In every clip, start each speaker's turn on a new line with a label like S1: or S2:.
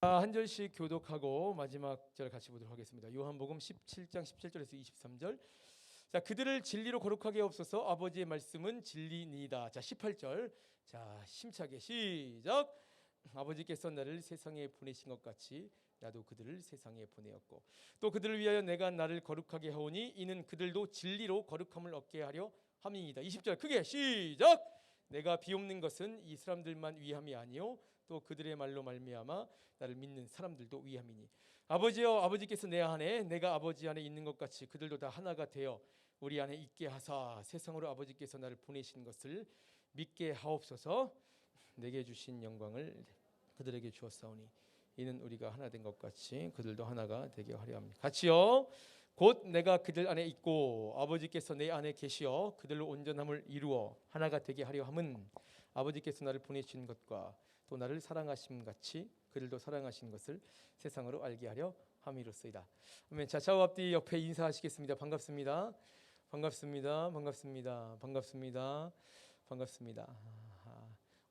S1: 한 절씩 교독하고 마지막 절 같이 보도록 하겠습니다. 요한복음 17장 17절에서 23절. 자, 그들을 진리로 거룩하게 하옵소서. 아버지의 말씀은 진리니이다. 자, 18절. 자, 힘차게 시작. 아버지께서 나를 세상에 보내신 것 같이 나도 그들을 세상에 보내었고 또 그들을 위하여 내가 나를 거룩하게 하오니 이는 그들도 진리로 거룩함을 얻게 하려 함이니이다. 20절 크게 시작. 내가 비옵는 것은 이 사람들만 위함이 아니요 또 그들의 말로 말미암아 나를 믿는 사람들도 위함이니 아버지여 아버지께서 내 안에 내가 아버지 안에 있는 것 같이 그들도 다 하나가 되어 우리 안에 있게 하사 세상으로 아버지께서 나를 보내신 것을 믿게 하옵소서. 내게 주신 영광을 그들에게 주었사오니 이는 우리가 하나 된 것 같이 그들도 하나가 되게 하려 합니다. 같이요. 곧 내가 그들 안에 있고 아버지께서 내 안에 계시어 그들로 온전함을 이루어 하나가 되게 하려 함은 아버지께서 나를 보내신 것과 또 나를 사랑하심 같이 그들도 사랑하신 것을 세상으로 알게 하려 함이로소이다. 아멘. 자, 좌우 앞뒤 옆에 인사하시겠습니다. 반갑습니다. 반갑습니다. 반갑습니다. 반갑습니다. 반갑습니다.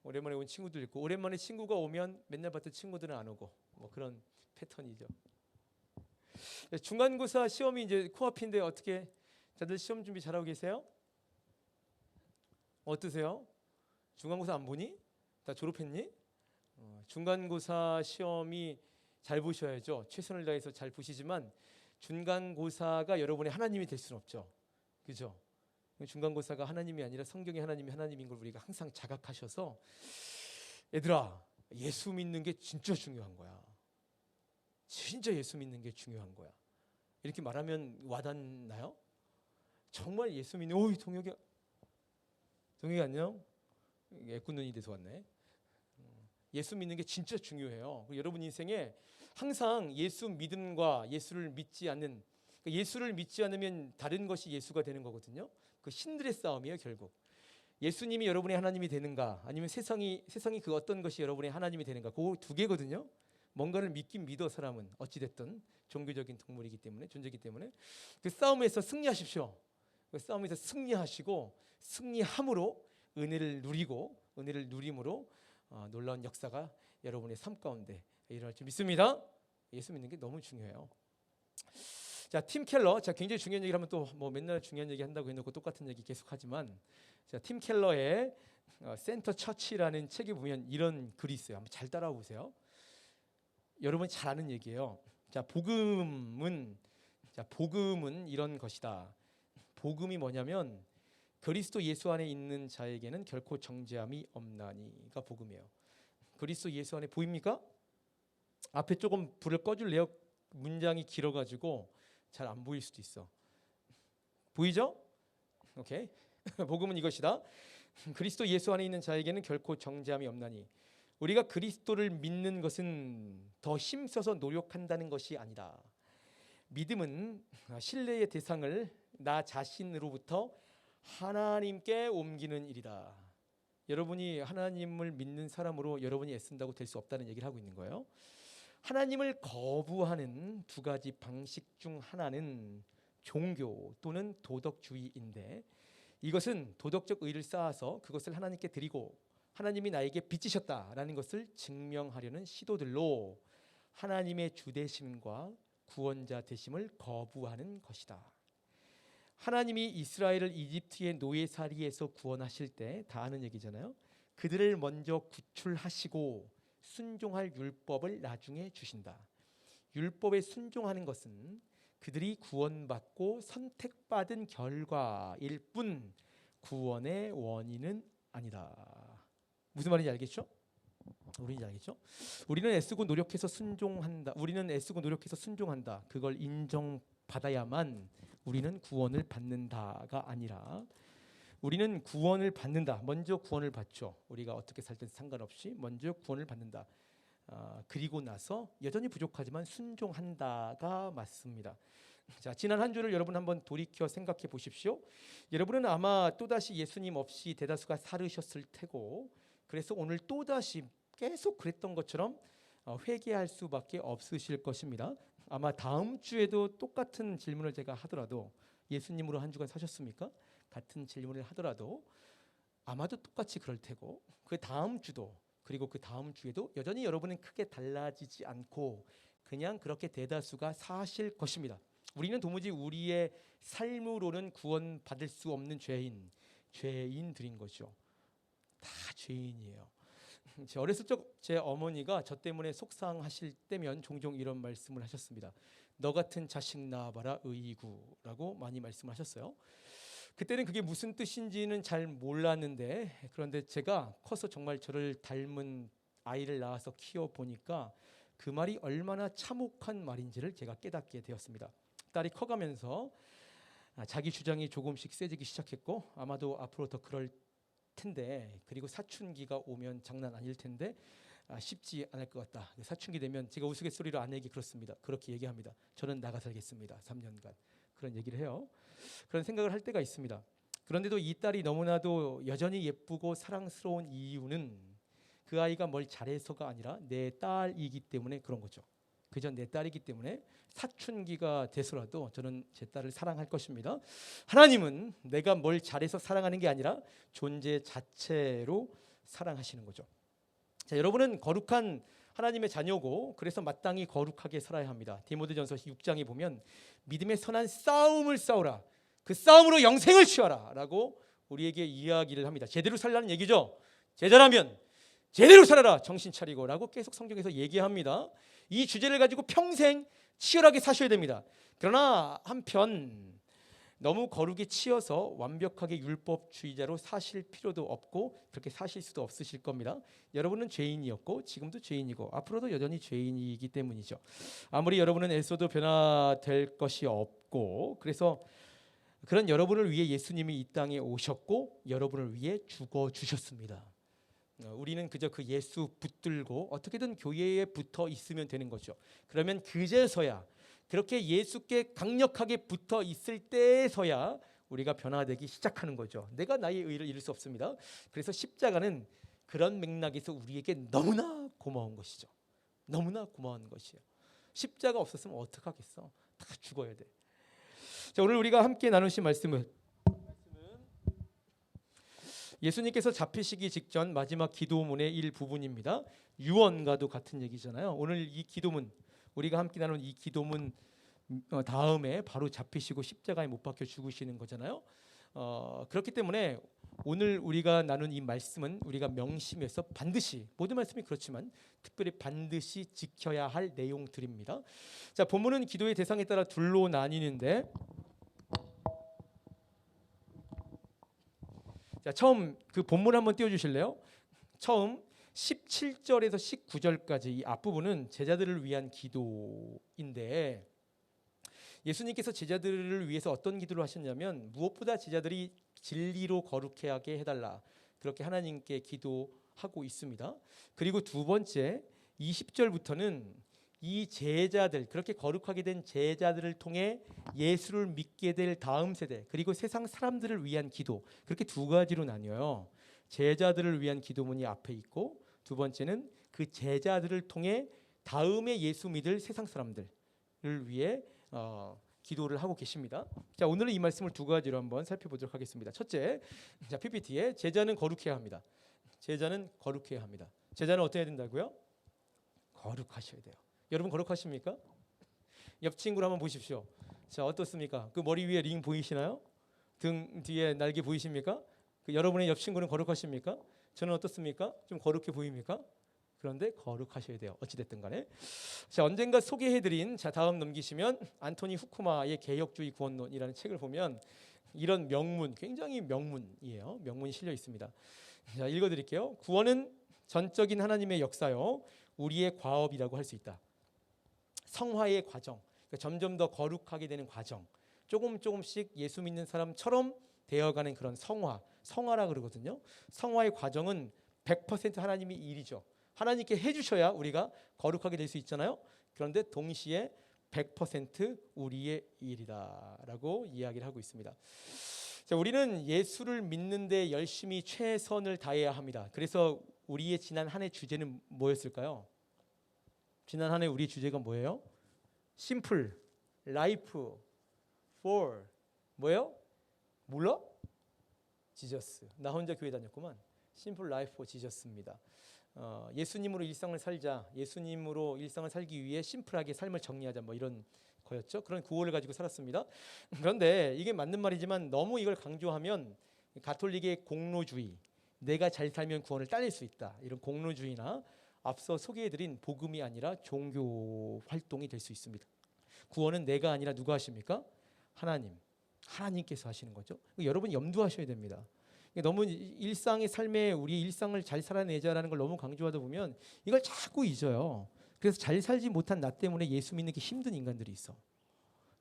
S1: 오랜만에 온 친구들 있고 오랜만에 친구가 오면 맨날 봤던 친구들은 안 오고 뭐 그런 패턴이죠. 중간고사 시험이 이제 코앞인데 어떻게 다들 시험 준비 잘하고 계세요? 어떠세요? 중간고사 안 보니? 다 졸업했니? 중간고사 시험이 잘 보셔야죠. 최선을 다해서 잘 보시지만 중간고사가 여러분의 하나님이 될 수는 없죠. 그죠? 중간고사가 하나님이 아니라 성경의 하나님이 하나님인 걸 우리가 항상 자각하셔서 얘들아 예수 믿는 게 진짜 중요한 거야. 진짜 예수 믿는 게 중요한 거야. 이렇게 말하면 와닿나요? 정말 예수 믿는 오이 동혁이 안녕? 애꿎 눈이 돼서 왔네. 예수 믿는 게 진짜 중요해요. 여러분 인생에 항상 예수 믿음과 예수를 믿지 않는 예수를 믿지 않으면 다른 것이 예수가 되는 거거든요. 그 신들의 싸움이에요, 결국. 예수님이 여러분의 하나님이 되는가 아니면 세상이 그 어떤 것이 여러분의 하나님이 되는가 그 두 개거든요. 뭔가를 믿긴 믿어 사람은 어찌됐든 종교적인 동물이기 때문에 존재이기 때문에 그 싸움에서 승리하십시오. 그 싸움에서 승리하시고 승리함으로 은혜를 누리고 은혜를 누림으로 놀라운 역사가 여러분의 삶 가운데 일어날 줄 믿습니다. 예수 믿는 게 너무 중요해요. 자, 팀 켈러. 자, 굉장히 중요한 얘기를 하면 또 뭐 맨날 중요한 얘기 한다고 해놓고 똑같은 얘기 계속하지만 자, 팀 켈러의 센터 처치라는 책에 보면 이런 글이 있어요. 한번 잘 따라와 보세요. 여러분이 잘 아는 얘기예요. 자, 복음은 이런 것이다. 복음이 뭐냐면 그리스도 예수 안에 있는 자에게는 결코 정죄함이 없나니가 복음이에요. 그리스도 예수 안에 보입니까? 앞에 조금 불을 꺼줄래요? 문장이 길어가지고 잘 안 보일 수도 있어. 보이죠? 오케이. 복음은 이것이다. 그리스도 예수 안에 있는 자에게는 결코 정죄함이 없나니 우리가 그리스도를 믿는 것은 더 힘써서 노력한다는 것이 아니다. 믿음은 신뢰의 대상을 나 자신으로부터 하나님께 옮기는 일이다. 여러분이 하나님을 믿는 사람으로 여러분이 애쓴다고 될 수 없다는 얘기를 하고 있는 거예요. 하나님을 거부하는 두 가지 방식 중 하나는 종교 또는 도덕주의인데 이것은 도덕적 의를 쌓아서 그것을 하나님께 드리고 하나님이 나에게 빚지셨다라는 것을 증명하려는 시도들로 하나님의 주되심과 구원자 되심을 거부하는 것이다. 하나님이 이스라엘을 이집트의 노예살이에서 구원하실 때 다 아는 얘기잖아요. 그들을 먼저 구출하시고 순종할 율법을 나중에 주신다. 율법에 순종하는 것은 그들이 구원받고 선택받은 결과일 뿐 구원의 원인은 아니다. 무슨 말인지 알겠죠? 우리는 애쓰고 노력해서 순종한다. 그걸 인정받아야만 우리는 구원을 받는다가 아니라 우리는 구원을 받는다. 먼저 구원을 받죠. 우리가 어떻게 살든 상관없이 먼저 구원을 받는다. 그리고 나서 여전히 부족하지만 순종한다가 맞습니다. 자, 지난 한 주를 여러분 한번 돌이켜 생각해 보십시오. 여러분은 아마 또다시 예수님 없이 대다수가 살으셨을 테고 그래서 오늘 또다시 계속 그랬던 것처럼 회개할 수밖에 없으실 것입니다. 아마 다음 주에도 똑같은 질문을 제가 하더라도 예수님으로 한 주간 사셨습니까? 같은 질문을 하더라도 아마도 똑같이 그럴 테고 그 다음 주도 그리고 그 다음 주에도 여전히 여러분은 크게 달라지지 않고 그냥 그렇게 대다수가 사실 것입니다. 우리는 도무지 우리의 삶으로는 구원받을 수 없는 죄인들인 거죠. 다 죄인이에요. 제 어렸을 적 제 어머니가 저 때문에 속상하실 때면 종종 이런 말씀을 하셨습니다. 너 같은 자식 낳아봐라 의구라고 많이 말씀하셨어요. 그때는 그게 무슨 뜻인지는 잘 몰랐는데, 그런데 제가 커서 정말 저를 닮은 아이를 낳아서 키워보니까 그 말이 얼마나 참혹한 말인지를 제가 깨닫게 되었습니다. 딸이 커가면서 자기 주장이 조금씩 세지기 시작했고 아마도 앞으로 더 그럴 텐데, 그리고 사춘기가 오면 장난 아닐 텐데 쉽지 않을 것 같다. 사춘기 되면 제가 우스갯소리로 아내에게 그렇게 얘기합니다. 저는 나가 살겠습니다. 3년간. 그런 얘기를 해요. 그런 생각을 할 때가 있습니다. 그런데도 이 딸이 너무나도 여전히 예쁘고 사랑스러운 이유는 그 아이가 뭘 잘해서가 아니라 내 딸이기 때문에 그런 거죠. 그저 내 딸이기 때문에 사춘기가 돼서라도 저는 제 딸을 사랑할 것입니다. 하나님은 내가 뭘 잘해서 사랑하는 게 아니라 존재 자체로 사랑하시는 거죠. 자, 여러분은 거룩한 하나님의 자녀고 그래서 마땅히 거룩하게 살아야 합니다. 디모데전서 6장에 보면 믿음의 선한 싸움을 싸우라, 그 싸움으로 영생을 취하라 라고 우리에게 이야기를 합니다. 제대로 살라는 얘기죠. 제자라면 제대로 살아라, 정신 차리고 라고 계속 성경에서 얘기합니다. 이 주제를 가지고 평생 치열하게 사셔야 됩니다. 그러나 한편 너무 거룩에 치여서 완벽하게 율법주의자로 사실 필요도 없고 그렇게 사실 수도 없으실 겁니다. 여러분은 죄인이었고 지금도 죄인이고 앞으로도 여전히 죄인이기 때문이죠. 아무리 여러분은 애써도 변화될 것이 없고, 그래서 그런 여러분을 위해 예수님이 이 땅에 오셨고 여러분을 위해 죽어주셨습니다. 우리는 그저 그 예수 붙들고 어떻게든 교회에 붙어 있으면 되는 거죠. 그러면 그제서야, 그렇게 예수께 강력하게 붙어 있을 때에서야 우리가 변화되기 시작하는 거죠. 내가 나의 의를 이룰 수 없습니다. 그래서 십자가는 그런 맥락에서 우리에게 너무나 고마운 것이죠. 너무나 고마운 것이에요. 십자가 없었으면 어떡하겠어. 다 죽어야 돼. 자, 오늘 우리가 함께 나누신 말씀은 예수님께서 잡히시기 직전 마지막 기도문의 일부분입니다. 유언과도 같은 얘기잖아요. 오늘 이 기도문, 우리가 함께 나눈 이 기도문 다음에 바로 잡히시고 십자가에 못 박혀 죽으시는 거잖아요. 그렇기 때문에 오늘 우리가 나눈 이 말씀은 우리가 명심해서 반드시, 모든 말씀이 그렇지만 특별히 반드시 지켜야 할 내용들입니다. 자, 본문은 기도의 대상에 따라 둘로 나뉘는데, 자, 처음 그 본문 한번 띄워주실래요? 처음 17절에서 19절까지 이 앞부분은 제자들을 위한 기도인데, 예수님께서 제자들을 위해서 어떤 기도를 하셨냐면 무엇보다 제자들이 진리로 거룩하게 해달라, 그렇게 하나님께 기도하고 있습니다. 그리고 두 번째 20절부터는 이 제자들, 그렇게 거룩하게 된 제자들을 통해 예수를 믿게 될 다음 세대, 그리고 세상 사람들을 위한 기도, 그렇게 두 가지로 나뉘어요. 제자들을 위한 기도문이 앞에 있고, 두 번째는 그 제자들을 통해 다음에 예수 믿을 세상 사람들을 위해 기도를 하고 계십니다. 자, 오늘은 이 말씀을 두 가지로 한번 살펴보도록 하겠습니다. 첫째, 자, PPT에 제자는 거룩해야 합니다. 제자는 거룩해야 합니다. 제자는 어떻게 해야 된다고요? 거룩하셔야 돼요. 여러분 거룩하십니까? 옆 친구를 한번 보십시오. 자, 어떻습니까? 그 머리 위에 링 보이시나요? 등 뒤에 날개 보이십니까? 그 여러분의 옆 친구는 거룩하십니까? 저는 어떻습니까? 좀 거룩해 보입니까? 그런데 거룩하셔야 돼요. 어찌됐든 간에. 자, 언젠가 소개해드린, 자, 다음 넘기시면 안토니 후쿠마의 개혁주의 구원론이라는 책을 보면 이런 명문, 굉장히 명문이에요. 명문이 실려 있습니다. 자, 읽어드릴게요. 구원은 전적인 하나님의 역사요, 우리의 과업이라고 할 수 있다. 성화의 과정, 그러니까 점점 더 거룩하게 되는 과정, 조금씩 예수 믿는 사람처럼 되어가는 그런 성화라 그러거든요. 성화의 과정은 100% 하나님의 일이죠. 하나님께 해주셔야 우리가 거룩하게 될 수 있잖아요. 그런데 동시에 100% 우리의 일이다라고 이야기를 하고 있습니다. 자, 우리는 예수를 믿는데 열심히 최선을 다해야 합니다. 그래서 우리의 지난 한 해 주제는 뭐였을까요? 지난 한 해 우리의 주제가 뭐예요? 심플, 라이프, for, 뭐예요? 몰라? 지저스. 나 혼자 교회 다녔구만. 심플 라이프 포 지저스입니다. 예수님으로 일상을 살자, 예수님으로 일상을 살기 위해 심플하게 삶을 정리하자, 뭐 이런 거였죠. 그런 구호를 가지고 살았습니다. 그런데 이게 맞는 말이지만 너무 이걸 강조하면 가톨릭의 공로주의, 내가 잘 살면 구원을 따낼 수 있다, 이런 공로주의나 앞서 소개해드린 복음이 아니라 종교 활동이 될 수 있습니다. 구원은 내가 아니라 누가 하십니까? 하나님께서 하시는 거죠. 여러분 염두하셔야 됩니다. 너무 일상의 삶에 우리 일상을 잘 살아내자라는 걸 너무 강조하다 보면 이걸 자꾸 잊어요. 그래서 잘 살지 못한 나 때문에 예수 믿는 게 힘든 인간들이 있어.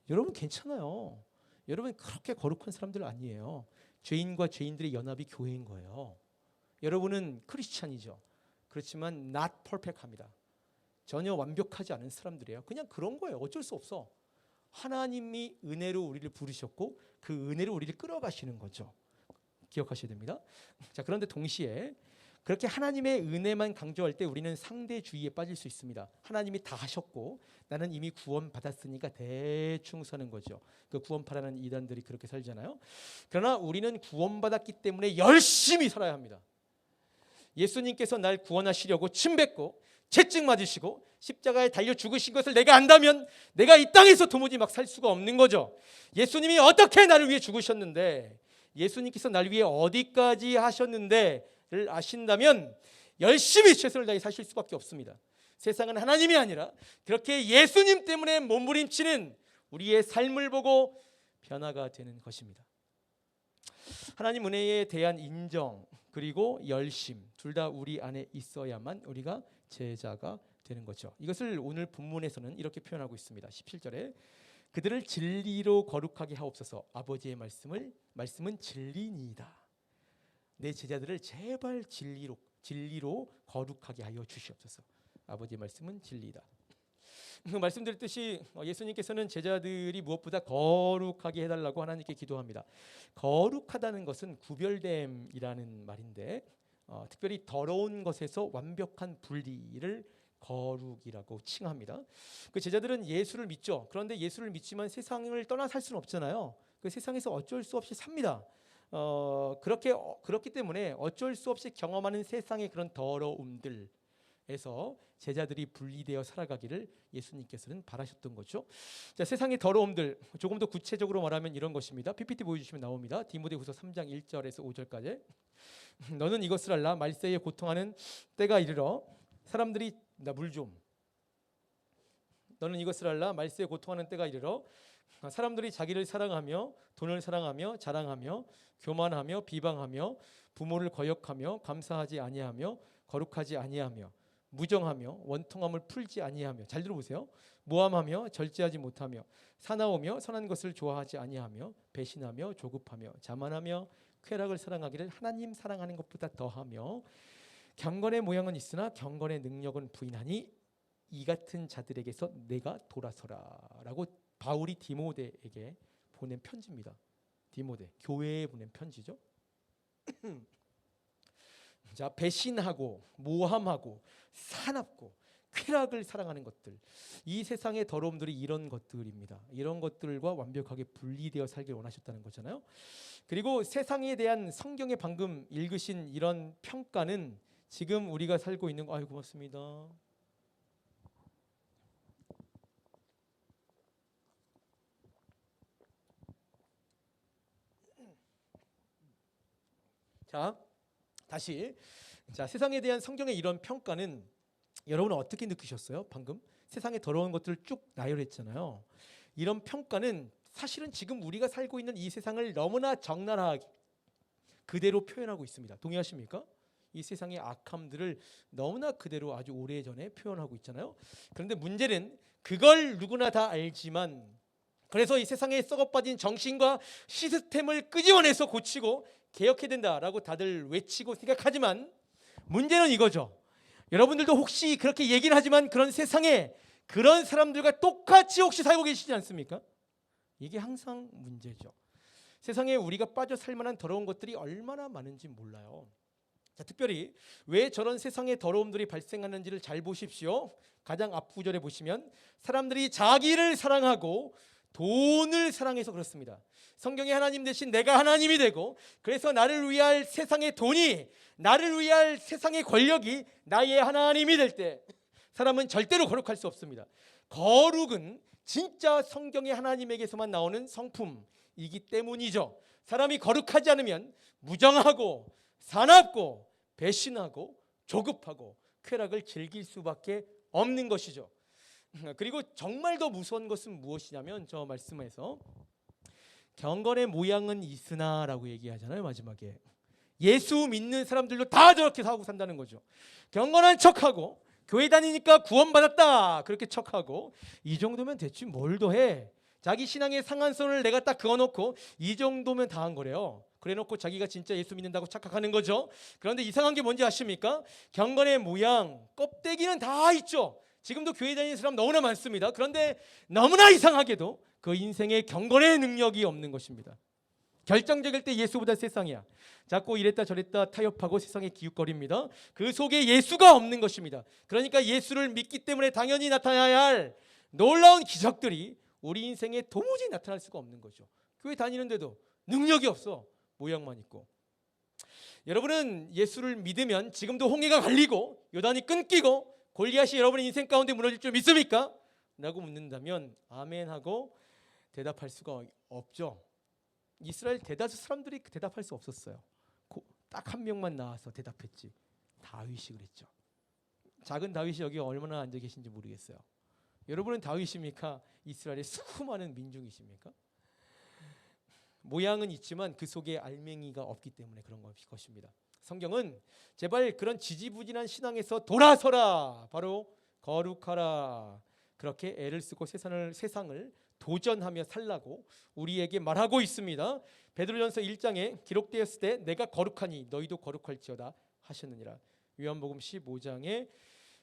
S1: 여러분 괜찮아요. 여러분 그렇게 거룩한 사람들 아니에요. 죄인과 죄인들의 연합이 교회인 거예요. 여러분은 크리스찬이죠. 그렇지만 not perfect합니다. 전혀 완벽하지 않은 사람들이에요. 그냥 그런 거예요. 어쩔 수 없어. 하나님이 은혜로 우리를 부르셨고 그 은혜로 우리를 끌어가시는 거죠. 기억하셔야 됩니다. 자, 그런데 동시에 그렇게 하나님의 은혜만 강조할 때 우리는 상대주의에 빠질 수 있습니다. 하나님이 다 하셨고 나는 이미 구원 받았으니까 대충 사는 거죠. 그 구원파라는 이단들이 그렇게 살잖아요. 그러나 우리는 구원받았기 때문에 열심히 살아야 합니다. 예수님께서 날 구원하시려고 침뱉고 채찍 맞으시고 십자가에 달려 죽으신 것을 내가 안다면 내가 이 땅에서 도무지 막 살 수가 없는 거죠. 예수님이 어떻게 나를 위해 죽으셨는데, 예수님께서 날 위해 어디까지 하셨는데를 아신다면 열심히 최선을 다해 사실 수밖에 없습니다. 세상은 하나님이 아니라 그렇게 예수님 때문에 몸부림치는 우리의 삶을 보고 변화가 되는 것입니다. 하나님 은혜에 대한 인정 그리고 열심 둘 다 우리 안에 있어야만 우리가 제자가 되는 거죠. 이것을 오늘 본문에서는 이렇게 표현하고 있습니다. 17절에 그들을 진리로 거룩하게 하옵소서. 아버지의 말씀은 진리니이다. 내 제자들을 제발 진리로 거룩하게 하여 주시옵소서. 아버지의 말씀은 진리다. 말씀드렸듯이 예수님께서는 제자들이 무엇보다 거룩하게 해달라고 하나님께 기도합니다. 거룩하다는 것은 구별됨이라는 말인데 특별히 더러운 것에서 완벽한 분리를 거룩이라고 칭합니다. 그 제자들은 예수를 믿죠. 그런데 예수를 믿지만 세상을 떠나 살 수는 없잖아요. 그 세상에서 어쩔 수 없이 삽니다. 그렇기 때문에 어쩔 수 없이 경험하는 세상의 그런 더러움들에서 제자들이 분리되어 살아가기를 예수님께서는 바라셨던 거죠. 자, 세상의 더러움들 조금 더 구체적으로 말하면 이런 것입니다. PPT 보여주시면 나옵니다. 디모데후서 3장 1절에서 5절까지. 너는 이것을 알라. 말세에 고통하는 때가 이르러 사람들이 나 물 좀. 너는 이것을 알라. 말세에 고통하는 때가 이르러 사람들이 자기를 사랑하며 돈을 사랑하며 자랑하며 교만하며 비방하며 부모를 거역하며 감사하지 아니하며 거룩하지 아니하며 무정하며 원통함을 풀지 아니하며, 잘 들어보세요. 모함하며 절제하지 못하며 사나우며 선한 것을 좋아하지 아니하며 배신하며 조급하며 자만하며 쾌락을 사랑하기를 하나님 사랑하는 것보다 더하며 경건의 모양은 있으나 경건의 능력은 부인하니 이 같은 자들에게서 내가 돌아서라라고 바울이 디모데에게 보낸 편지입니다. 디모데 교회에 보낸 편지죠. 자, 배신하고 모함하고 사납고 쾌락을 사랑하는 것들, 이 세상의 더러움들이 이런 것들입니다. 이런 것들과 완벽하게 분리되어 살길 원하셨다는 거잖아요. 그리고 세상에 대한 성경에 방금 읽으신 이런 평가는 지금 우리가 살고 있는 아유 고맙습니다. 자, 다시. 자, 세상에 대한 성경의 이런 평가는 여러분은 어떻게 느끼셨어요? 방금 세상의 더러운 것들을 쭉 나열했잖아요. 이런 평가는 사실은 지금 우리가 살고 있는 이 세상을 너무나 적나라하게 그대로 표현하고 있습니다. 동의하십니까? 이 세상의 악함들을 너무나 그대로 아주 오래전에 표현하고 있잖아요. 그런데 문제는 그걸 누구나 다 알지만, 그래서 이 세상에 썩어빠진 정신과 시스템을 끄집어내서 고치고 개혁해야 된다라고 다들 외치고 생각하지만 문제는 이거죠. 여러분들도 혹시 그렇게 얘기는 하지만 그런 세상에 그런 사람들과 똑같이 혹시 살고 계시지 않습니까? 이게 항상 문제죠. 세상에 우리가 빠져 살 만한 더러운 것들이 얼마나 많은지 몰라요. 자, 특별히 왜 저런 세상의 더러움들이 발생하는지를 잘 보십시오. 가장 앞구절에 보시면 사람들이 자기를 사랑하고 돈을 사랑해서 그렇습니다. 성경에 하나님 대신 내가 하나님이 되고 그래서 나를 위할 세상의 돈이 나를 위할 세상의 권력이 나의 하나님이 될 때 사람은 절대로 거룩할 수 없습니다. 거룩은 진짜 성경의 하나님에게서만 나오는 성품이기 때문이죠. 사람이 거룩하지 않으면 무정하고 사납고 배신하고 조급하고 쾌락을 즐길 수밖에 없는 것이죠. 그리고 정말 더 무서운 것은 무엇이냐면 저 말씀에서 경건의 모양은 있으나라고 얘기하잖아요. 마지막에 예수 믿는 사람들도 다 저렇게 하고 산다는 거죠. 경건한 척하고 교회 다니니까 구원받았다 그렇게 척하고 이 정도면 됐지 뭘 더해. 자기 신앙의 상한선을 내가 딱 그어놓고 이 정도면 다 한 거래요. 그래놓고 자기가 진짜 예수 믿는다고 착각하는 거죠. 그런데 이상한 게 뭔지 아십니까? 경건의 모양 껍데기는 다 있죠. 지금도 교회 다니는 사람 너무나 많습니다. 그런데 너무나 이상하게도 그 인생에 경건의 능력이 없는 것입니다. 결정적일 때 예수보다 세상이야. 자꾸 이랬다 저랬다 타협하고 세상에 기웃거립니다. 그 속에 예수가 없는 것입니다. 그러니까 예수를 믿기 때문에 당연히 나타나야 할 놀라운 기적들이 우리 인생에 도무지 나타날 수가 없는 거죠. 교회 다니는데도 능력이 없어. 모양만 있고. 여러분은 예수를 믿으면 지금도 홍해가 갈리고 요단이 끊기고 골리앗이 여러분의 인생 가운데 무너질 줄 믿습니까? 라고 묻는다면 아멘하고 대답할 수가 없죠. 이스라엘 대다수 사람들이 대답할 수 없었어요. 딱 한 명만 나와서 대답했지. 다윗이 그랬죠. 작은 다윗이 여기 얼마나 앉아 계신지 모르겠어요. 여러분은 다윗입니까? 이스라엘의 수많은 민중이십니까? 모양은 있지만 그 속에 알맹이가 없기 때문에 그런 것입니다. 성경은 제발 그런 지지부진한 신앙에서 돌아서라, 바로 거룩하라, 그렇게 애를 쓰고 세상을 도전하며 살라고 우리에게 말하고 있습니다. 베드로전서 1장에 기록되었을 때 내가 거룩하니 너희도 거룩할지어다 하셨느니라. 요한복음 15장에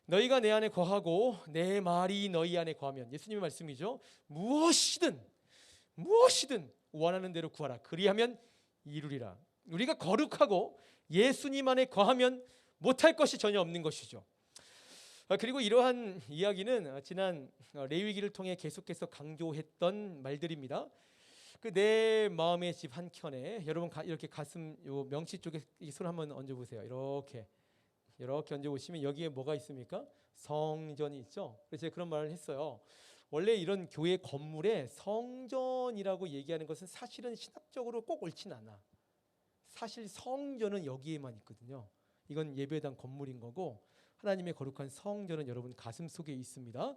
S1: 너희가 내 안에 거하고 내 말이 너희 안에 거하면, 예수님의 말씀이죠. 무엇이든 원하는 대로 구하라. 그리하면 이루리라. 우리가 거룩하고 예수님 안에 거하면 못할 것이 전혀 없는 것이죠. 그리고 이러한 이야기는 지난 레위기를 통해 계속해서 강조했던 말들입니다. 그 내 마음의 집 한켠에, 여러분 이렇게 가슴 요 명치 쪽에 손 한번 얹어 보세요. 이렇게 얹어 보시면 여기에 뭐가 있습니까? 성전이 있죠. 그래서 제가 그런 말을 했어요. 원래 이런 교회 건물에 성전이라고 얘기하는 것은 사실은 신학적으로 꼭 옳지는 않아. 사실 성전은 여기에만 있거든요. 이건 예배당 건물인 거고, 하나님의 거룩한 성전은 여러분 가슴 속에 있습니다.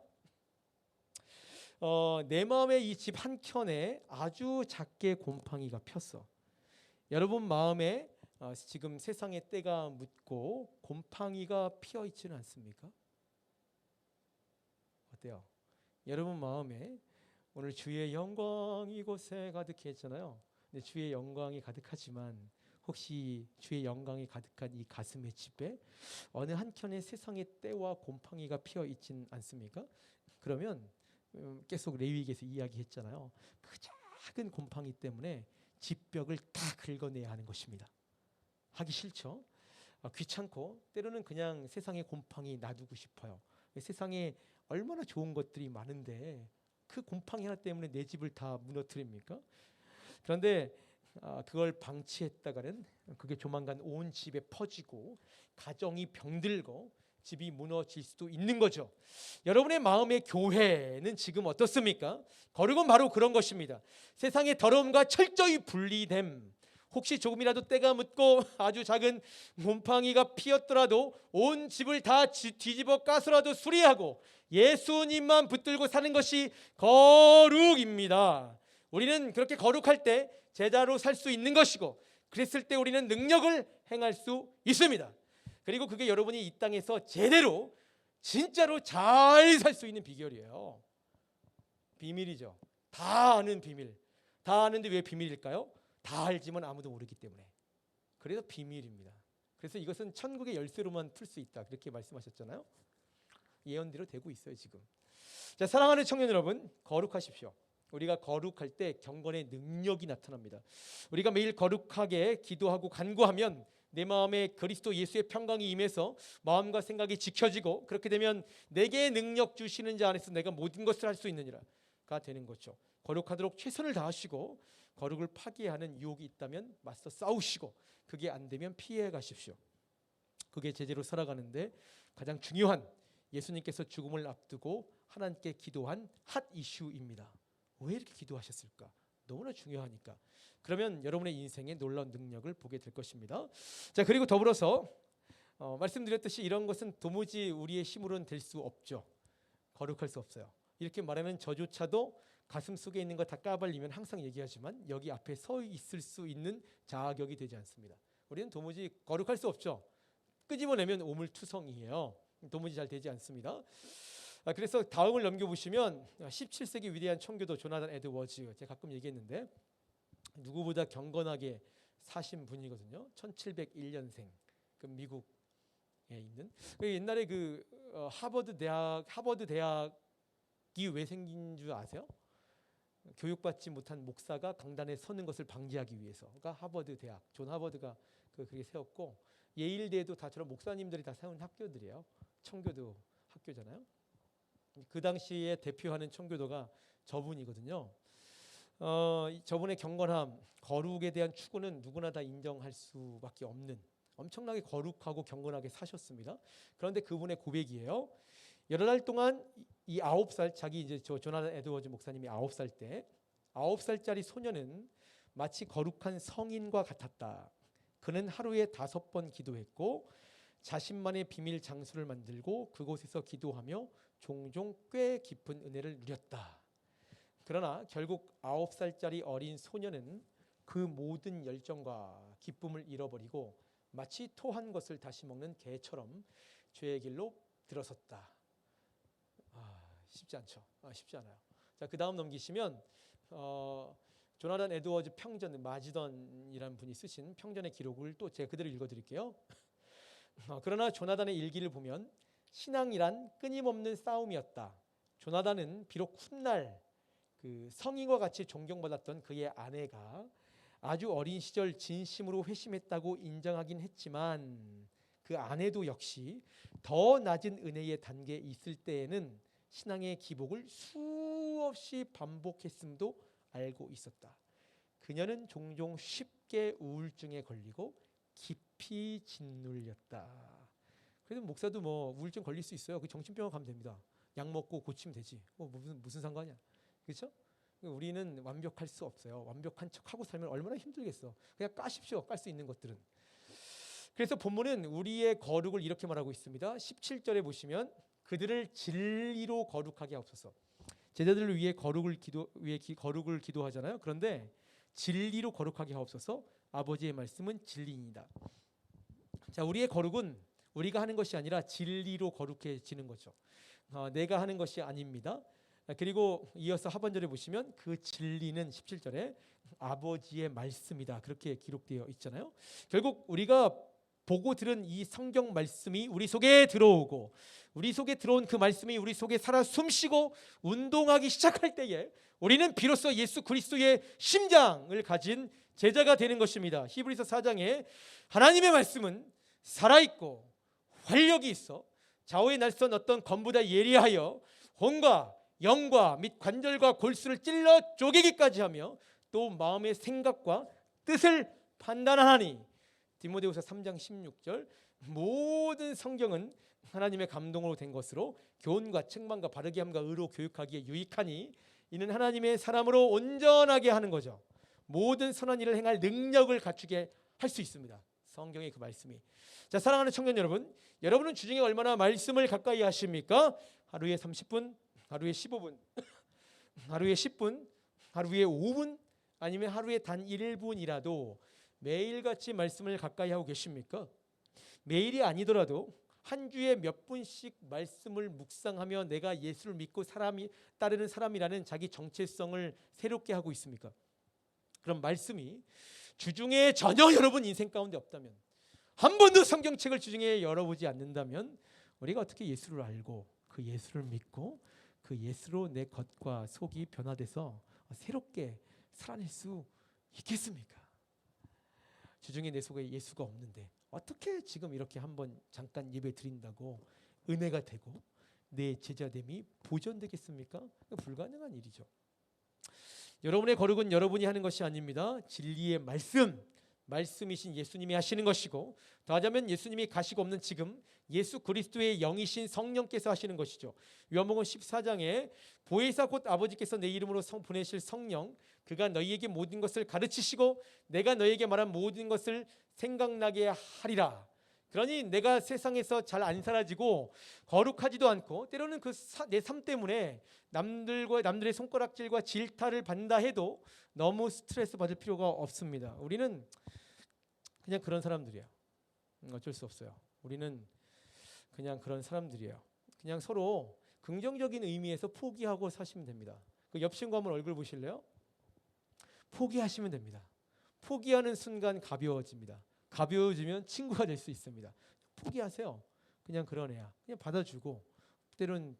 S1: 내 마음의 이 집 한켠에 아주 작게 곰팡이가 폈어. 여러분 마음에 지금 세상의 때가 묻고 곰팡이가 피어 있지는 않습니까? 어때요? 여러분 마음에 오늘 주의 영광이 이곳에 가득해 했잖아요. 근데 주의 영광이 가득하지만 혹시 주의 영광이 가득한 이 가슴의 집에 어느 한켠에 세상의 때와 곰팡이가 피어 있진 않습니까? 그러면 계속 레위기에서 이야기했잖아요. 그 작은 곰팡이 때문에 집벽을 다 긁어내야 하는 것입니다. 하기 싫죠? 귀찮고 때로는 그냥 세상의 곰팡이 놔두고 싶어요. 세상에 얼마나 좋은 것들이 많은데 그 곰팡이 하나 때문에 내 집을 다 무너뜨립니까? 그런데 그걸 방치했다가는 그게 조만간 온 집에 퍼지고 가정이 병들고 집이 무너질 수도 있는 거죠. 여러분의 마음의 교회는 지금 어떻습니까? 거룩은 바로 그런 것입니다. 세상의 더러움과 철저히 분리됨. 혹시 조금이라도 때가 묻고 아주 작은 곰팡이가 피었더라도 온 집을 다 뒤집어 까서라도 수리하고 예수님만 붙들고 사는 것이 거룩입니다. 우리는 그렇게 거룩할 때 제자로 살 수 있는 것이고, 그랬을 때 우리는 능력을 행할 수 있습니다. 그리고 그게 여러분이 이 땅에서 제대로 진짜로 잘 살 수 있는 비결이에요. 비밀이죠. 다 아는 비밀. 다 아는데 왜 비밀일까요? 다 알지만 아무도 모르기 때문에. 그래서 비밀입니다. 그래서 이것은 천국의 열쇠로만 풀 수 있다, 그렇게 말씀하셨잖아요. 예언대로 되고 있어요 지금. 자, 사랑하는 청년 여러분, 거룩하십시오. 우리가 거룩할 때 경건의 능력이 나타납니다. 우리가 매일 거룩하게 기도하고 간구하면 내 마음에 그리스도 예수의 평강이 임해서 마음과 생각이 지켜지고, 그렇게 되면 내게 능력 주시는 자 안에서 내가 모든 것을 할 수 있느니라가 되는 거죠. 거룩하도록 최선을 다하시고, 거룩을 파괴하는 유혹이 있다면 맞서 싸우시고, 그게 안 되면 피해 가십시오. 그게 제재로 살아가는데 가장 중요한 예수님께서 죽음을 앞두고 하나님께 기도한 핫 이슈입니다. 왜 이렇게 기도하셨을까? 너무나 중요하니까. 그러면 여러분의 인생에 놀라운 능력을 보게 될 것입니다. 자, 그리고 더불어서 말씀드렸듯이 이런 것은 도무지 우리의 힘으로는 될 수 없죠. 거룩할 수 없어요. 이렇게 말하면 저조차도 가슴 속에 있는 거 다 까발리면 항상 얘기하지만 여기 앞에 서 있을 수 있는 자격이 되지 않습니다. 우리는 도무지 거룩할 수 없죠. 끄집어내면 오물투성이에요. 도무지 잘 되지 않습니다. 그래서 다음을 넘겨보시면 17세기 위대한 청교도 조나단 에드워즈, 제가 가끔 얘기했는데 누구보다 경건하게 사신 분이거든요. 1701년생, 그 미국에 있는. 옛날에 그 하버드 대학이 왜 생긴 줄 아세요? 교육받지 못한 목사가 강단에 서는 것을 방지하기 위해서가 하버드 대학, 존 하버드가 그렇게 세웠고, 예일대도 다 저런 목사님들이 다 세운 학교들이에요. 청교도 학교잖아요. 그 당시에 대표하는 청교도가 저분이거든요. 저분의 경건함, 거룩에 대한 추구는 누구나 다 인정할 수밖에 없는, 엄청나게 거룩하고 경건하게 사셨습니다. 그런데 그분의 고백이에요. 여러 달 동안 이 9살, 자기 이제 조나단 에드워즈 목사님이 9살 때 9살짜리 소녀는 마치 거룩한 성인과 같았다. 그는 하루에 5번 기도했고 자신만의 비밀 장소를 만들고 그곳에서 기도하며 종종 꽤 깊은 은혜를 누렸다. 그러나 결국 9살짜리 어린 소녀는 그 모든 열정과 기쁨을 잃어버리고 마치 토한 것을 다시 먹는 개처럼 죄의 길로 들어섰다. 쉽지 않죠. 쉽지 않아요. 자, 그 다음 넘기시면 조나단 에드워즈 평전, 마지던이라는 분이 쓰신 평전의 기록을 또 제가 그대로 읽어드릴게요. 그러나 조나단의 일기를 보면 신앙이란 끊임없는 싸움이었다. 조나단은 비록 훗날 그 성인과 같이 존경받았던 그의 아내가 아주 어린 시절 진심으로 회심했다고 인정하긴 했지만 그 아내도 역시 더 낮은 은혜의 단계에 있을 때에는 신앙의 기복을 수없이 반복했음도 알고 있었다. 그녀는 종종 쉽게 우울증에 걸리고 깊이 짓눌렸다. 그래도 목사도 뭐 우울증 걸릴 수 있어요. 그 정신병원 가면 됩니다. 약 먹고 고치면 되지. 무슨 상관이야. 그렇죠? 우리는 완벽할 수 없어요. 완벽한 척하고 살면 얼마나 힘들겠어. 그냥 까십시오. 깔 수 있는 것들은. 그래서 본문은 우리의 거룩을 이렇게 말하고 있습니다. 17절에 보시면 그들을 진리로 거룩하게 하옵소서. 제자들을 위해 거룩을 기도하잖아요. 그런데 진리로 거룩하게 하옵소서. 아버지의 말씀은 진리입니다. 자, 우리의 거룩은 우리가 하는 것이 아니라 진리로 거룩해지는 거죠. 내가 하는 것이 아닙니다. 그리고 이어서 하반절에 보시면 그 진리는 17절에 아버지의 말씀이다. 그렇게 기록되어 있잖아요. 결국 우리가 보고 들은 이 성경 말씀이 우리 속에 들어오고 우리 속에 들어온 그 말씀이 우리 속에 살아 숨쉬고 운동하기 시작할 때에 우리는 비로소 예수 그리스도의 심장을 가진 제자가 되는 것입니다. 히브리서 4장에 하나님의 말씀은 살아있고 활력이 있어 좌우에 날선 어떤 검보다 예리하여 혼과 영과 및 관절과 골수를 찔러 쪼개기까지 하며 또 마음의 생각과 뜻을 판단하니. 디모데후서 3장 16절. 모든 성경은 하나님의 감동으로 된 것으로 교훈과 책망과 바르게 함과 의로 교육하기에 유익하니 이는 하나님의 사람으로 온전하게 하는 거죠. 모든 선한 일을 행할 능력을 갖추게 할 수 있습니다. 성경의 그 말씀이. 자, 사랑하는 청년 여러분, 여러분은 주중에 얼마나 말씀을 가까이 하십니까? 하루에 30분, 하루에 15분, 하루에 10분, 하루에 5분, 아니면 하루에 단 1분이라도 매일같이 말씀을 가까이 하고 계십니까? 매일이 아니더라도 한 주에 몇 분씩 말씀을 묵상하며 내가 예수를 믿고 따르는 사람이라는 자기 정체성을 새롭게 하고 있습니까? 그럼 말씀이 주중에 전혀 여러분 인생 가운데 없다면, 한 번도 성경책을 주중에 열어보지 않는다면 우리가 어떻게 예수를 알고 그 예수를 믿고 그 예수로 내 겉과 속이 변화돼서 새롭게 살아낼 수 있겠습니까? 주중에 내 속에 예수가 없는데 어떻게 지금 이렇게 한번 잠깐 예배 드린다고 은혜가 되고 내 제자됨이 보존되겠습니까? 불가능한 일이죠. 여러분의 거룩은 여러분이 하는 것이 아닙니다. 진리의 말씀, 말씀이신 예수님이 하시는 것이고, 더하자면 예수님이 가시고 없는 지금 예수 그리스도의 영이신 성령께서 하시는 것이죠. 요한복음 14장에 보혜사 곧 아버지께서 내 이름으로 보내실 성령, 그가 너희에게 모든 것을 가르치시고 내가 너희에게 말한 모든 것을 생각나게 하리라. 그러니 내가 세상에서 잘 안 사라지고 거룩하지도 않고 때로는 내 삶 때문에 남들의 손가락질과 질타를 받는다 해도 너무 스트레스 받을 필요가 없습니다. 우리는 그냥 그런 사람들이야. 어쩔 수 없어요. 우리는 그냥 그런 사람들이에요. 그냥 서로 긍정적인 의미에서 포기하고 사시면 됩니다. 그 옆 친구 한번 얼굴 보실래요? 포기하시면 됩니다. 포기하는 순간 가벼워집니다. 가벼워지면 친구가 될 수 있습니다. 포기하세요. 그냥 그런 애야. 그냥 받아주고 때로는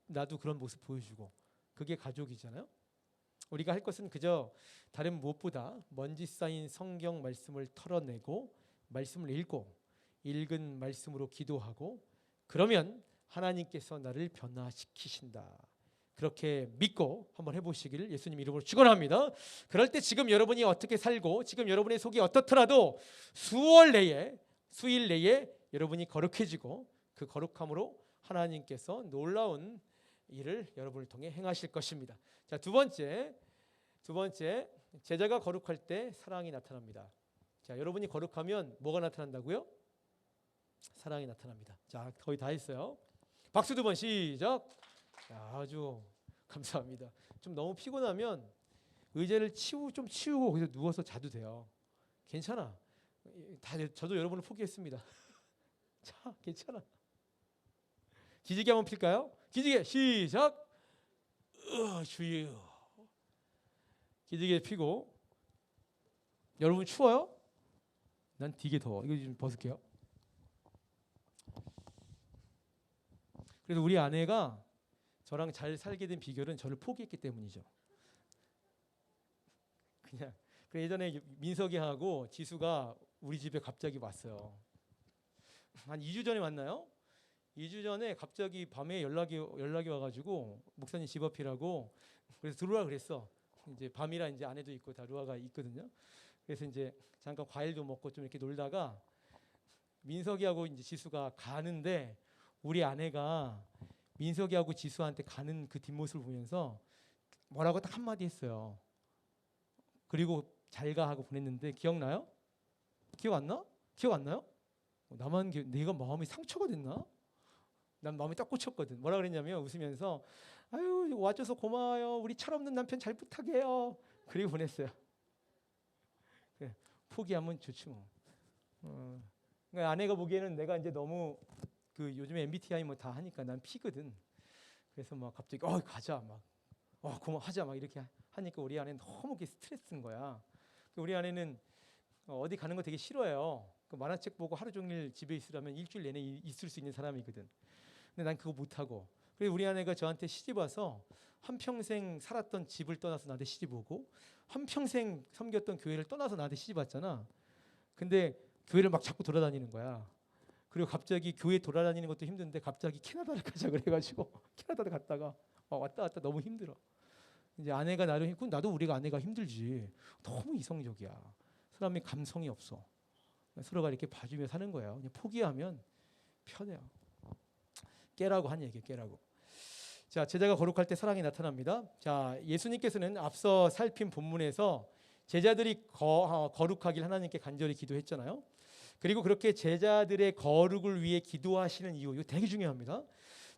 S1: 나도 그런 모습 보여주고, 그게 가족이잖아요. 우리가 할 것은 그저 다른 무엇보다 먼지 쌓인 성경 말씀을 털어내고 말씀을 읽고 읽은 말씀으로 기도하고, 그러면 하나님께서 나를 변화시키신다. 그렇게 믿고 한번 해보시기를 예수님 이름으로 축원합니다. 그럴 때 지금 여러분이 어떻게 살고 지금 여러분의 속이 어떻더라도 수일 내에 여러분이 거룩해지고 그 거룩함으로 하나님께서 놀라운 일을 여러분을 통해 행하실 것입니다. 자, 두 번째 제자가 거룩할 때 사랑이 나타납니다. 자, 여러분이 거룩하면 뭐가 나타난다고요? 사랑이 나타납니다. 자, 거의 다 했어요. 박수 두 번 시작. 야, 아주 감사합니다. 좀 너무 피곤하면 의자를 좀 치우고 거기서 누워서 자도 돼요. 괜찮아. 저도 여러분을 포기했습니다. 자, 괜찮아. 기지개 한번 필까요? 기지개 시작. 주여. 기지개 피고. 여러분 추워요? 난 되게 더워. 이거 좀 벗을게요. 그래서 우리 아내가 저랑 잘 살게 된 비결은 저를 포기했기 때문이죠. 그냥 예전에 민석이하고 지수가 우리 집에 갑자기 왔어요. 한 2주 전에 왔나요? 2주 전에 갑자기 밤에 연락이 와가지고 목사님 집 앞이라고, 그래서 들어오라 그랬어. 이제 밤이라 이제 아내도 있고 다 루아가 있거든요. 그래서 이제 잠깐 과일도 먹고 좀 이렇게 놀다가 민석이하고 이제 지수가 가는데, 우리 아내가 민석이하고 지수한테 가는 그 뒷모습을 보면서 뭐라고 딱 한마디 했어요. 그리고 잘 가 하고 보냈는데 기억나요? 기억 안 나? 기억 안 나요? 나만 내가 마음이 상처가 됐나? 난 마음이 딱 꽂혔거든. 뭐라 그랬냐면 웃으면서 아유 와줘서 고마워요. 우리 철없는 남편 잘 부탁해요. 그리고 보냈어요. 그래, 포기하면 좋지 뭐. 그러니까 아내가 보기에는 내가 이제 너무 요즘에 MBTI 뭐 다 하니까 난 P거든. 그래서 막 갑자기 가자 막 고마워하자 막 이렇게 하니까 우리 아내는 너무 스트레스인 거야. 우리 아내는 어디 가는 거 되게 싫어해요. 만화책 보고 하루 종일 집에 있으라면 일주일 내내 있을 수 있는 사람이거든. 근데 난 그거 못하고, 그래서 우리 아내가 저한테 시집 와서 한평생 살았던 집을 떠나서 나한테 시집 오고 한평생 섬겼던 교회를 떠나서 나한테 시집 왔잖아. 근데 교회를 막 자꾸 돌아다니는 거야. 그리고 갑자기 교회 돌아다니는 것도 힘든데 갑자기 캐나다를 가자 그래가지고 캐나다를 갔다가 왔다 너무 힘들어. 이제 아내가 나를 힘고 나도 우리가 아내가 힘들지. 너무 이성적이야. 사람이 감성이 없어. 서로가 이렇게 봐주며 사는 거예요. 그냥 포기하면 편해요. 깨라고 한 얘기예요. 깨라고. 자, 제자가 거룩할 때 사랑이 나타납니다. 자, 예수님께서는 앞서 살핀 본문에서 제자들이 거룩하길 하나님께 간절히 기도했잖아요. 그리고 그렇게 제자들의 거룩을 위해 기도하시는 이유, 이거 되게 중요합니다.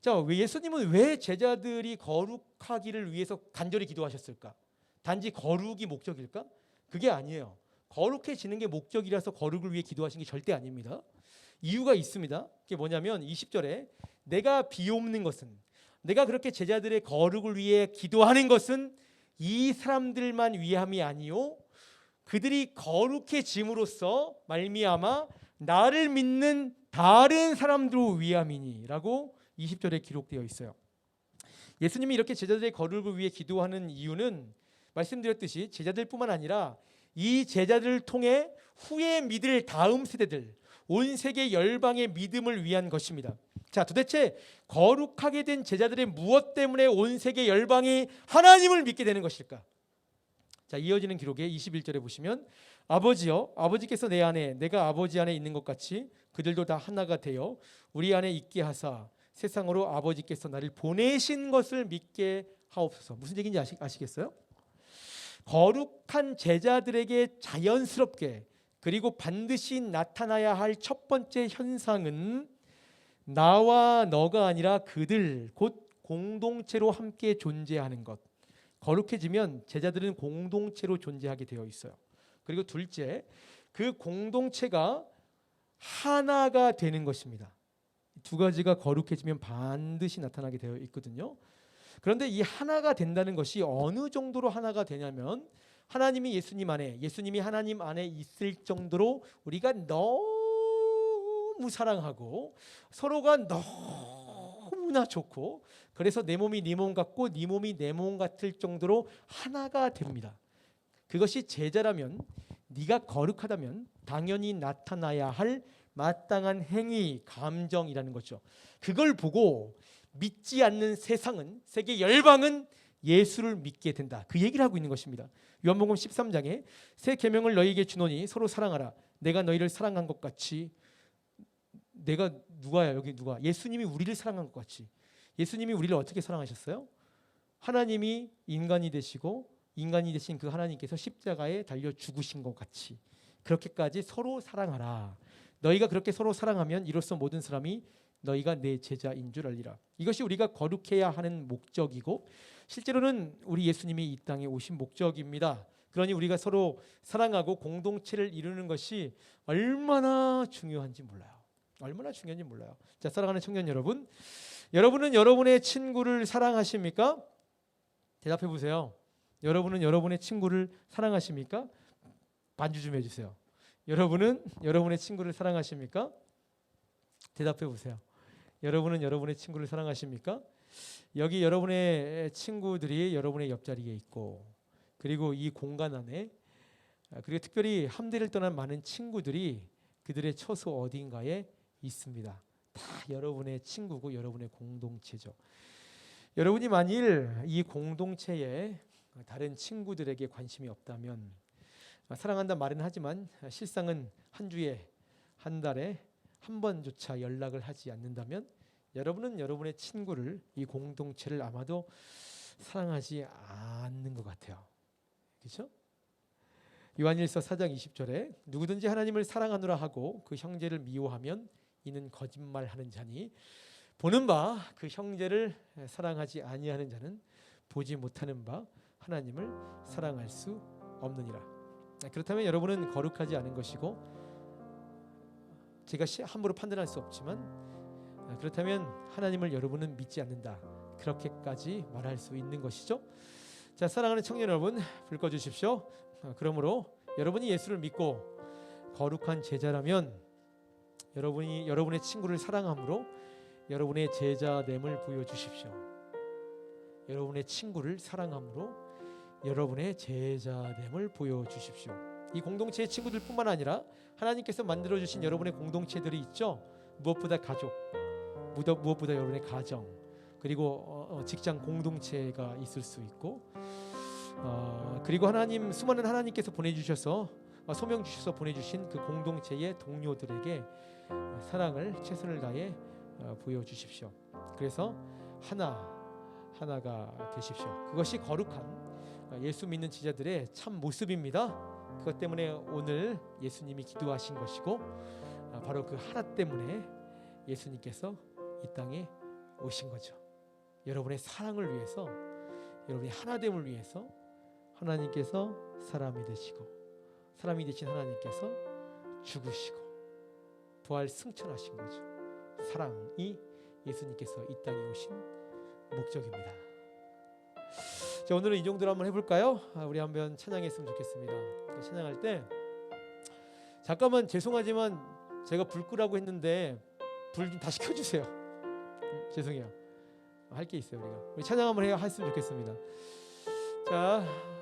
S1: 자, 예수님은 왜 제자들이 거룩하기를 위해서 간절히 기도하셨을까? 단지 거룩이 목적일까? 그게 아니에요. 거룩해지는 게 목적이라서 거룩을 위해 기도하신 게 절대 아닙니다. 이유가 있습니다. 그게 뭐냐면 20절에 내가 비옵는 것은, 내가 그렇게 제자들의 거룩을 위해 기도하는 것은 이 사람들만 위함이 아니요 그들이 거룩해짐으로써 말미암아 나를 믿는 다른 사람들 위함이니라고 20절에 기록되어 있어요. 예수님이 이렇게 제자들의 거룩을 위해 기도하는 이유는 말씀드렸듯이 제자들뿐만 아니라 이 제자들을 통해 후에 믿을 다음 세대들, 온 세계 열방의 믿음을 위한 것입니다. 자, 도대체 거룩하게 된 제자들의 무엇 때문에 온 세계 열방이 하나님을 믿게 되는 것일까? 자, 이어지는 기록에 21절에 보시면 아버지여 아버지께서 내 안에 내가 아버지 안에 있는 것 같이 그들도 다 하나가 되어 우리 안에 있게 하사 세상으로 아버지께서 나를 보내신 것을 믿게 하옵소서. 무슨 얘기인지 아시겠어요? 거룩한 제자들에게 자연스럽게 그리고 반드시 나타나야 할 첫 번째 현상은 나와 너가 아니라 그들 곧 공동체로 함께 존재하는 것. 거룩해지면 제자들은 공동체로 존재하게 되어 있어요. 그리고 둘째, 그 공동체가 하나가 되는 것입니다. 두 가지가 거룩해지면 반드시 나타나게 되어 있거든요. 그런데 이 하나가 된다는 것이 어느 정도로 하나가 되냐면 하나님이 예수님 안에, 예수님이 하나님 안에 있을 정도로 우리가 너무 사랑하고 서로가 너무나 좋고 그래서 내 몸이 네 몸 같고 네 몸이 내 몸 같을 정도로 하나가 됩니다. 그것이 제자라면, 네가 거룩하다면 당연히 나타나야 할 마땅한 행위, 감정이라는 거죠. 그걸 보고 믿지 않는 세상은, 세계 열방은 예수를 믿게 된다. 그 얘기를 하고 있는 것입니다. 요한복음 13장에 새 계명을 너희에게 주노니 서로 사랑하라. 내가 너희를 사랑한 것 같이. 내가 누가야? 여기 누가? 예수님이 우리를 사랑한 것 같이. 예수님이 우리를 어떻게 사랑하셨어요? 하나님이 인간이 되시고 인간이 되신 그 하나님께서 십자가에 달려 죽으신 것 같이 그렇게까지 서로 사랑하라. 너희가 그렇게 서로 사랑하면 이로써 모든 사람이 너희가 내 제자인 줄 알리라. 이것이 우리가 거룩해야 하는 목적이고 실제로는 우리 예수님이 이 땅에 오신 목적입니다. 그러니 우리가 서로 사랑하고 공동체를 이루는 것이 얼마나 중요한지 몰라요. 얼마나 중요한지 몰라요. 자, 사랑하는 청년 여러분, 여러분은 여러분의 친구를 사랑하십니까? 대답해 보세요. 여러분은 여러분의 친구를 사랑하십니까? 반주 좀 해주세요. 여러분은 여러분의 친구를 사랑하십니까? 대답해 보세요. 여러분은 여러분의 친구를 사랑하십니까? 여기 여러분의 친구들이 여러분의 옆자리에 있고 그리고 이 공간 안에 그리고 특별히 함대를 떠난 많은 친구들이 그들의 처소 어딘가에 있습니다. 다 여러분의 친구고 여러분의 공동체죠. 여러분이 만일 이 공동체에 다른 친구들에게 관심이 없다면 사랑한다 말은 하지만 실상은 한 주에 한 달에 한 번조차 연락을 하지 않는다면 여러분은 여러분의 친구를 이 공동체를 아마도 사랑하지 않는 것 같아요. 그렇죠? 요한일서 4장 20절에 누구든지 하나님을 사랑하노라 하고 그 형제를 미워하면 이는 거짓말하는 자니 보는 바 그 형제를 사랑하지 아니하는 자는 보지 못하는 바 하나님을 사랑할 수 없느니라. 그렇다면 여러분은 거룩하지 않은 것이고 제가 함부로 판단할 수 없지만 그렇다면 하나님을 여러분은 믿지 않는다. 그렇게까지 말할 수 있는 것이죠. 자, 사랑하는 청년 여러분, 불 꺼주십시오. 그러므로 여러분이 예수를 믿고 거룩한 제자라면 여러분이 여러분의 친구를 사랑함으로 여러분의 제자됨을 보여주십시오. 여러분의 친구를 사랑함으로 여러분의 제자됨을 보여주십시오. 이 공동체의 친구들뿐만 아니라 하나님께서 만들어주신 여러분의 공동체들이 있죠. 무엇보다 가족, 무엇보다 여러분의 가정, 그리고 직장 공동체가 있을 수 있고 그리고 수많은 하나님께서 보내주셔서 소명 주셔서 보내주신 그 공동체의 동료들에게 사랑을 최선을 다해 보여주십시오. 그래서 하나가 되십시오. 그것이 거룩한 예수 믿는 지자들의 참 모습입니다. 그것 때문에 오늘 예수님이 기도하신 것이고 바로 그 하나 때문에 예수님께서 이 땅에 오신 거죠. 여러분의 사랑을 위해서, 여러분의 하나됨을 위해서 하나님께서 사람이 되시고 사람이 되신 하나님께서 죽으시고 부활 승천하신 거죠. 사랑이 예수님께서 이 땅에 오신 목적입니다. 자, 오늘은 이 정도로 한번 해볼까요? 우리 한번 찬양했으면 좋겠습니다. 찬양할 때 잠깐만 죄송하지만 제가 불 끄라고 했는데 불 좀 다시 켜주세요. 죄송해요. 할 게 있어요. 우리 찬양 한번 했으면 좋겠습니다. 자.